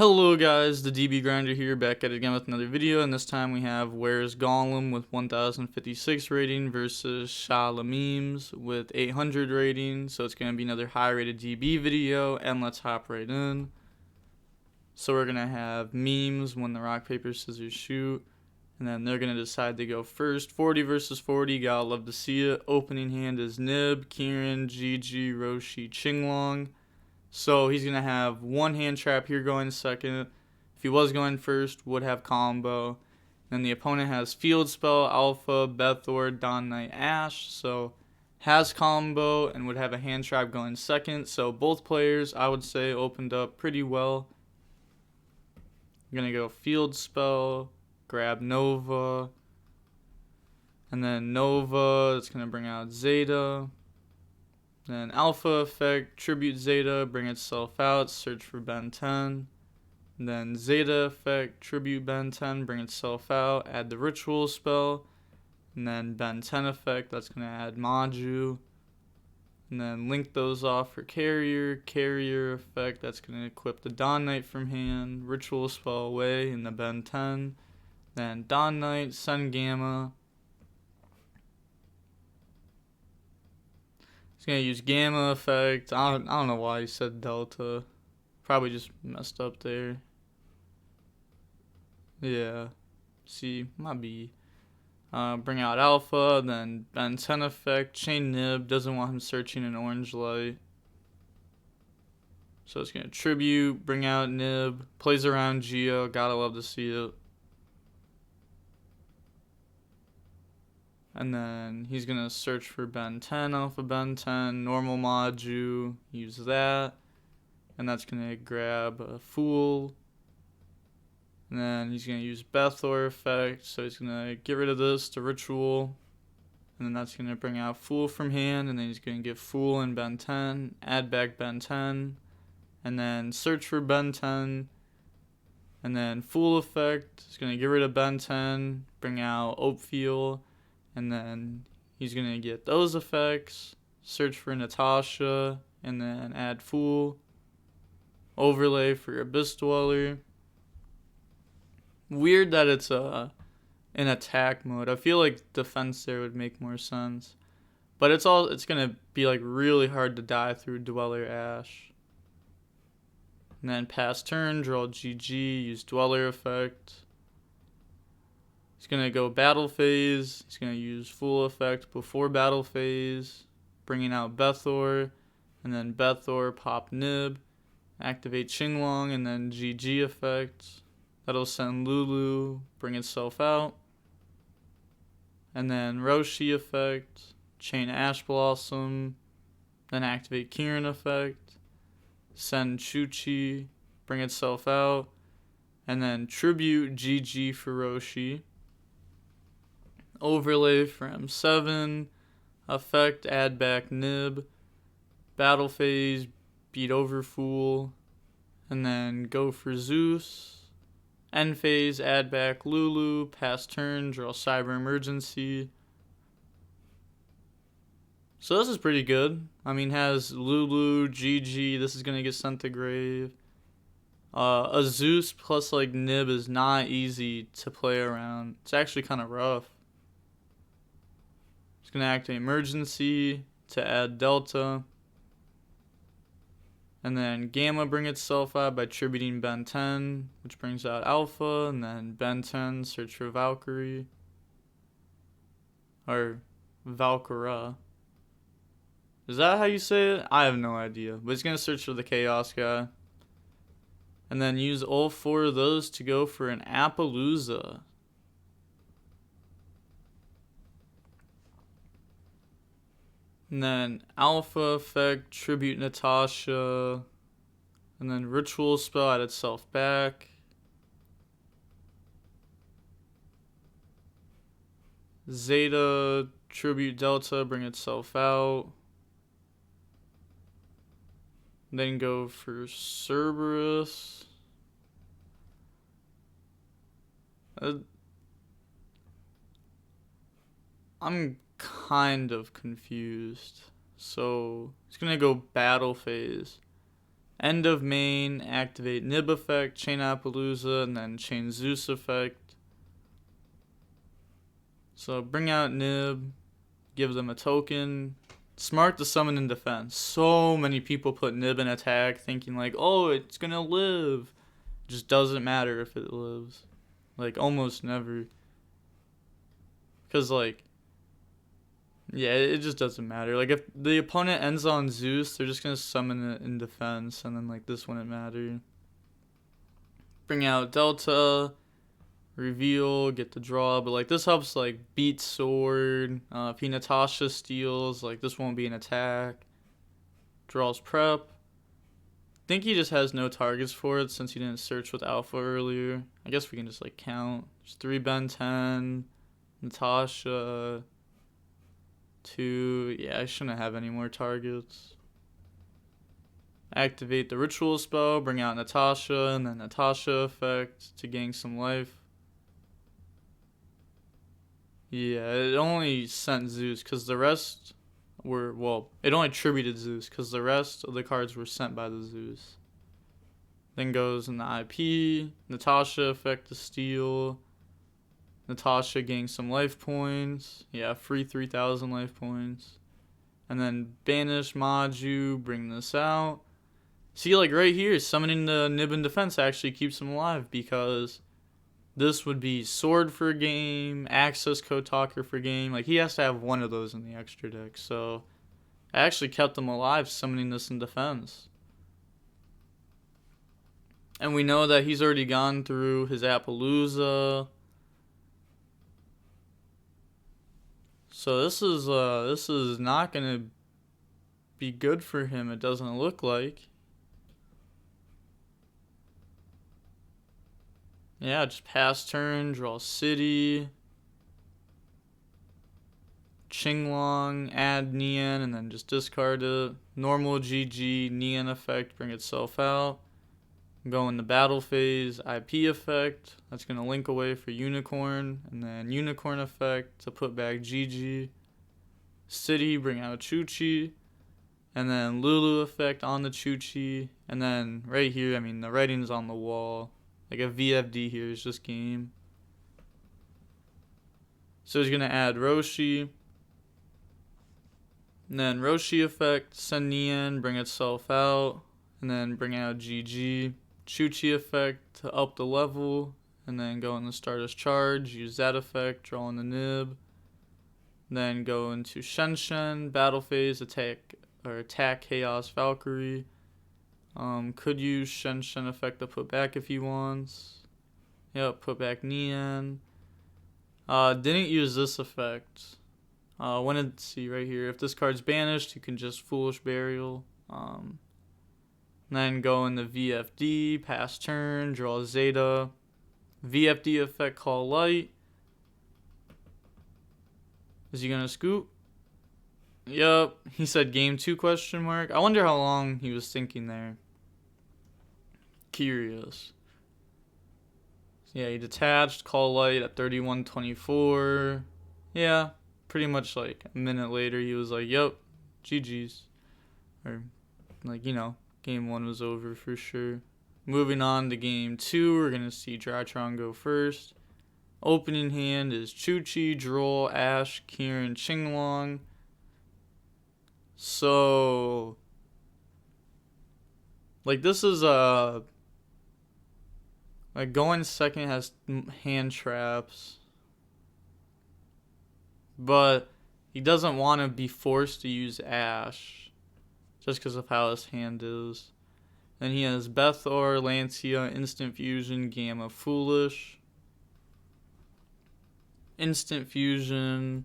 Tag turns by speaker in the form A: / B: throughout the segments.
A: Hello guys, the DB Grinder here, back at it again with another video, and this time we have Where's Gollum with 1056 rating versus Shalamemes with 800 rating. So it's going to be another high rated DB video, and let's hop right in. So we're going to have Memes win the rock, paper, scissors, shoot, and then they're going to decide to go first. 40 versus 40, gotta love to see it. Opening hand is Nib, Kieran, Gigi, Roshi, Chinglong. So he's going to have one hand trap here going second. If he was going first, would have combo. Then the opponent has Field Spell, Alpha, Bethor, Dawn Knight, Ash. So has combo and would have a hand trap going second. So both players, I would say, opened up pretty well. I'm going to go Field Spell, grab Nova. And then Nova, it's going to bring out Zeta. Then Alpha effect, tribute Zeta, bring itself out, search for Ben 10. Then Zeta effect, tribute Ben 10, bring itself out, add the ritual spell. And then Ben 10 effect, that's going to add Maju. And then link those off for carrier. Carrier effect, that's going to equip the Dawn Knight from hand, ritual spell away in the Ben 10. Then Dawn Knight, Sun Gamma. He's going to use Gamma effect. I don't know why he said Delta. Probably just messed up there. Yeah. C, my B. Bring out Alpha, then Ben 10 effect. Chain Nib. Doesn't want him searching an orange light. So it's going to tribute. Bring out Nib. Plays around Geo. Gotta love to see it. And then he's going to search for Ben 10, Alpha Ben 10, normal Maju, use that. And that's going to grab a Fool. And then he's going to use Bethor effect, so he's going to get rid of this to Ritual. And then that's going to bring out Fool from hand, and then he's going to get Fool and Ben 10, add back Ben 10. And then search for Ben 10. And then Fool effect, he's going to get rid of Ben 10, bring out Oatfield. And then he's going to get those effects, search for Natasha, and then add Fool, overlay for Abyss Dweller. Weird that it's in attack mode. I feel like defense there would make more sense. But it's going to be like really hard to die through Dweller Ash. And then pass turn, draw GG, use Dweller effect. He's going to go battle phase. He's going to use full effect before battle phase, bringing out Bethor, and then Bethor, pop Nib, activate Chinglong, and then GG effect. That'll send Lulu, bring itself out. And then Roshi effect, chain Ash Blossom, then activate Kieran effect, send Chuchi, bring itself out, and then tribute GG for Roshi. Overlay from 7, effect, add back Nib, battle phase, beat over Fool, and then go for Zeus. End phase, add back Lulu, pass turn, draw Cyber Emergency. So this is pretty good. I mean, has Lulu, GG, this is going to get sent to grave. A Zeus plus like Nib is not easy to play around. It's actually kind of rough. It's going to activate Emergency to add Delta. And then Gamma bring itself out by tributing Ben 10, which brings out Alpha. And then Ben 10, search for Valkyrie. Or Valkyra. Is that how you say it? I have no idea. But it's going to search for the Chaos guy. And then use all 4 of those to go for an Appaloosa. And then Alpha effect, tribute Natasha. And then ritual spell add itself back. Zeta, tribute Delta, bring itself out. Then go for Cerberus. I'm kind of confused. So it's gonna go battle phase, End of main, activate Nib effect, chain Appaloosa, and then chain Zeus effect. So bring out Nib, give them a token. Smart to summon in defense. So many people put Nib in attack thinking like, oh, it's gonna live. It just doesn't matter if it lives. Like, almost never. Because, like, yeah, it just doesn't matter. Like, if the opponent ends on Zeus, they're just gonna summon it in defense, and then, like, this wouldn't matter. Bring out Delta, reveal, get the draw, but, like, this helps, like, beat Sword. If he Natasha steals, like, this won't be an attack. Draws prep. I think he just has no targets for it since he didn't search with Alpha earlier. I guess we can just, like, count. There's 3 Ben 10, Natasha, 2. Yeah, I shouldn't have any more targets. Activate the ritual spell, bring out Natasha, and then Natasha effect to gain some life. Yeah, it only sent Zeus because the rest were, well, it only tributed Zeus because the rest of the cards were sent by the Zeus. Then goes in the IP, Natasha effect to steal. Natasha gains some life points. Yeah, free 3,000 life points. And then banish Maju, bring this out. See, like right here, summoning the Nib in defense actually keeps him alive because this would be Sword for a game, Access Code Talker for a game. Like, he has to have one of those in the extra deck. So, I actually kept him alive summoning this in defense. And we know that he's already gone through his Appaloosa. So this is not gonna be good for him. It doesn't look like. Yeah, just pass turn, draw city, Qinglong, add Nian, and then just discard it. Normal GG, Nian effect, bring itself out. Go in the battle phase, IP effect. That's going to link away for Unicorn. And then Unicorn effect to put back GG. City, bring out Chuchi. And then Lulu effect on the Chuchi. And then right here, I mean, the writing's on the wall. Like a VFD here is just game. So he's going to add Roshi. And then Roshi effect, send Nian, bring itself out. And then bring out GG. Chuchi effect to up the level. And then go in the Stardust Charge. Use that effect, draw in the Nib. Then go into Shenshen, battle phase, attack Chaos Valkyrie. Could use Shenshen effect to put back if he wants. Yep, put back Nian. Didn't use this effect. Wanted to see right here. If this card's banished, you can just Foolish Burial. Then go in the VFD, pass turn, draw Zeta. VFD effect, call Light. Is he gonna scoop? Yup, he said game 2 question mark. I wonder how long he was thinking there. Curious. Yeah, he detached, call Light at 31:24. Yeah, pretty much like a minute later he was like, yup, GG's. Or like, you know, game 1 was over for sure. Moving on to game 2, we're gonna see Drytron go first. Opening hand is Chuchi, Droll, Ash, Kieran, Qinglong. So, like, this is like going second has hand traps, but he doesn't want to be forced to use Ash just because of how his hand is. Then he has Bethor, Lancia, Instant Fusion, Gamma, Foolish. Instant Fusion.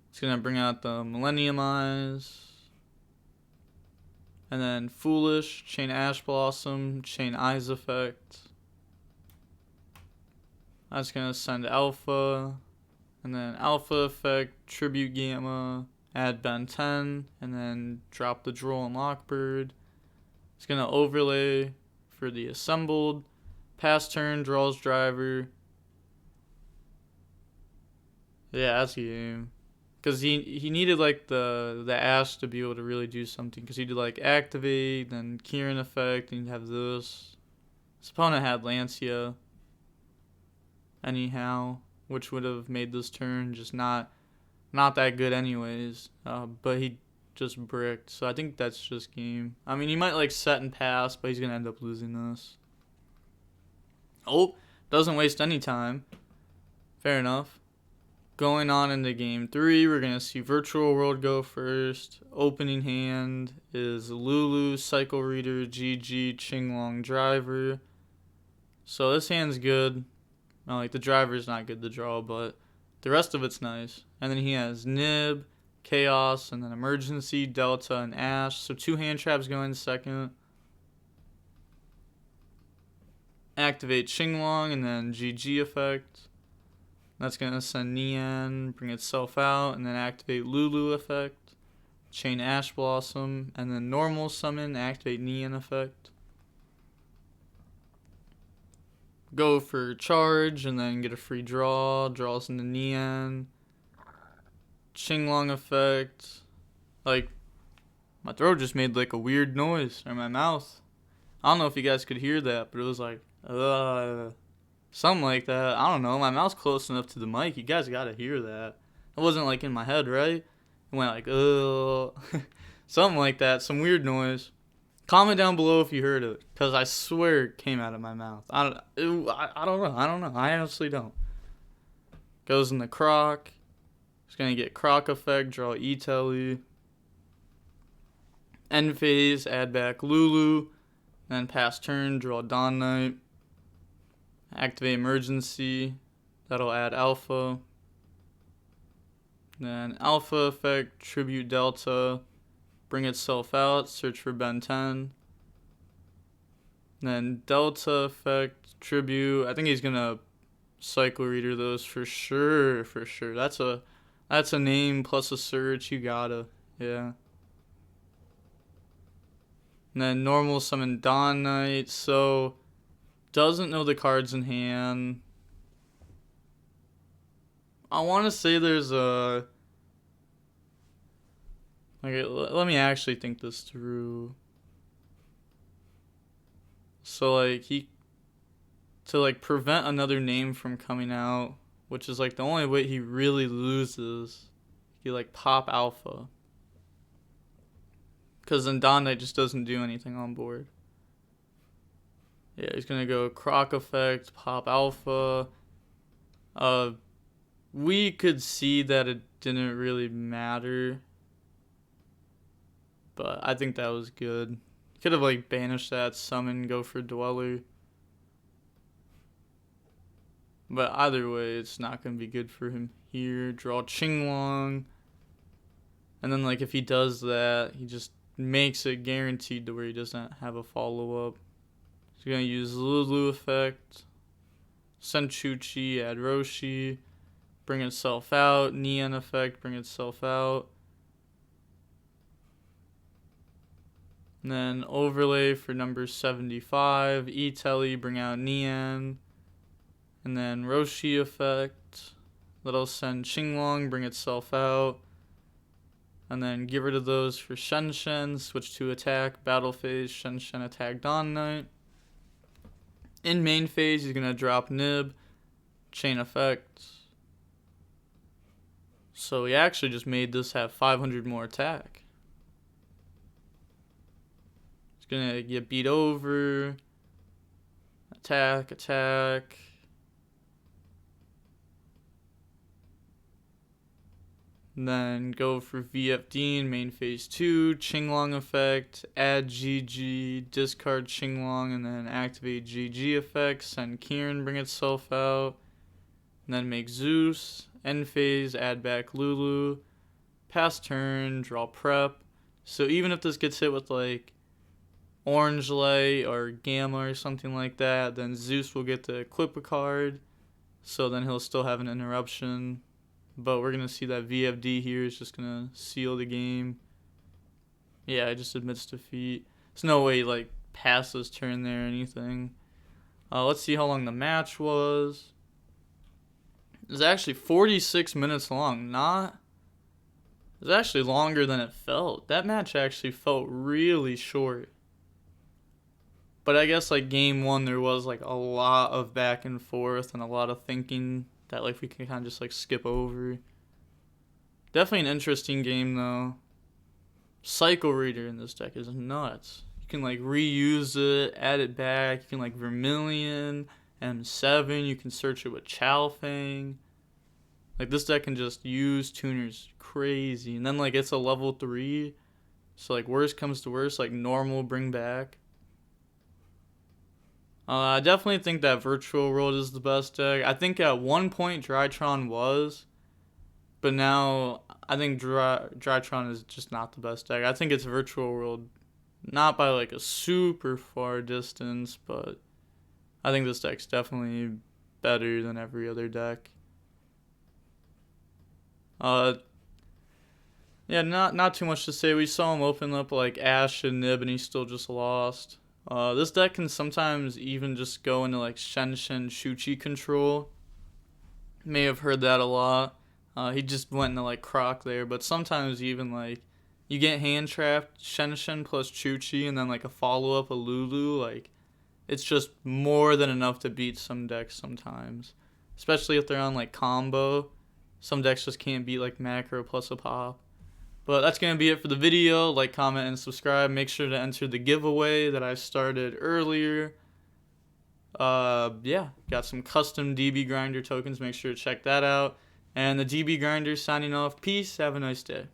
A: It's going to bring out the Millennium Eyes. And then Foolish, Chain Ash Blossom, Chain Eyes effect. That's going to send Alpha. And then Alpha effect, Tribute Gamma, add Ben 10, and then drop the Droll and Lockbird. It's going to overlay for the assembled. Pass turn, draws driver. Yeah, that's game. Because he needed like the Ash to be able to really do something. Because he did like activate, then Kieran effect, and you have this. His opponent had Lancia. Anyhow, which would have made this turn just not that good anyways. But he just bricked. So I think that's just game. I mean, he might like set and pass, but he's gonna end up losing this. Oh, doesn't waste any time. Fair enough. Going on into game 3, we're going to see Virtual World go first. Opening hand is Lulu, Cycle Reader, GG, Qinglong, Driver. So this hand's good. Well, like the driver's not good to draw, but the rest of it's nice. And then he has Nib, Chaos, and then Emergency, Delta, and Ash. So 2 hand traps going second. Activate Qinglong and then GG effect. That's going to send Nian, bring itself out, and then activate Lulu effect. Chain Ash Blossom, and then normal summon, activate Nian effect. Go for charge, and then get a free draw. Draws into Nian. Qinglong effect. Like, my throat just made like a weird noise, or my mouth. I don't know if you guys could hear that, but it was like, something like that. I don't know. My mouth's close enough to the mic. You guys gotta hear that. It wasn't like in my head, right? It went like, something like that. Some weird noise. Comment down below if you heard it, because I swear it came out of my mouth. I don't know. I honestly don't. Goes in the Croc. It's gonna get Croc effect. Draw E-Telly. End phase. Add back Lulu. Then pass turn. Draw Dawn Knight. Activate Emergency. That'll add Alpha. Then Alpha effect, Tribute Delta. Bring itself out, search for Ben 10. Then Delta effect, Tribute. I think he's gonna Cycle Reader those for sure. That's a name plus a search. You gotta, yeah. And then normal summon Dawn Knight. So doesn't know the cards in hand. I want to say there's a... Okay, let me actually think this through. So, like, to, like, prevent another name from coming out, which is, like, the only way he really loses, he, like, pop Alpha. Because then Dawn Knight just doesn't do anything on board. Yeah, he's going to go Croc effect, pop Alpha. We could see that it didn't really matter. But I think that was good. Could have, like, banished that, summon, go for Dweller. But either way, it's not going to be good for him here. Draw Qinglong. And then, like, if he does that, he just makes it guaranteed to where he doesn't have a follow-up. He's going to use Lulu effect. Send Chuchi, add Roshi. Bring itself out. Nian effect, bring itself out. And then overlay for number 75. E-Telly, bring out Nian. And then Roshi effect. That'll send Qinglong, bring itself out. And then get rid of those for Shen Shen. Switch to attack. Battle phase. Shen Shen attack Dawn Knight. In main phase, he's going to drop Nib. Chain effect. So he actually just made this have 500 more attack. He's going to get beat over. Attack. And then go for VFD in main phase 2, Qinglong effect, add GG, discard Qinglong, and then activate GG effect, send Kieran, bring itself out, and then make Zeus, end phase, add back Lulu, pass turn, draw prep. So even if this gets hit with like Orange Light or Gamma or something like that, then Zeus will get to equip a card, so then he'll still have an interruption. But we're going to see that VFD here is just going to seal the game. Yeah, it just admits defeat. There's no way he, like, passes turn there or anything. Let's see how long the match was. It was actually 46 minutes long. Not It was actually longer than it felt. That match actually felt really short. But I guess like game one, there was like a lot of back and forth and a lot of thinking that like we can kind of just like skip over. Definitely an interesting game though. Cycle Reader in this deck is nuts. You can like reuse it, add it back. You can like Vermilion, M7. You can search it with Chalfang. Like this deck can just use tuners crazy. And then like it's a level 3. So like worst comes to worst, like normal bring back. I definitely think that Virtual World is the best deck. I think at one point Drytron was, but now I think Drytron is just not the best deck. I think it's Virtual World, not by like a super far distance, but I think this deck's definitely better than every other deck. Yeah, not too much to say. We saw him open up like Ash and Nib, and he still just lost. This deck can sometimes even just go into like Shen Shuchi control. May have heard that a lot. He just went into like Croc there, but sometimes even like you get hand trapped Shen plus Chuchi and then like a follow up a Lulu. Like it's just more than enough to beat some decks sometimes, especially if they're on like combo. Some decks just can't beat like macro plus a pop. But that's going to be it for the video. Like, comment, and subscribe. Make sure to enter the giveaway that I started earlier. Yeah, got some custom DB Grinder tokens. Make sure to check that out. And the DB Grinder signing off. Peace. Have a nice day.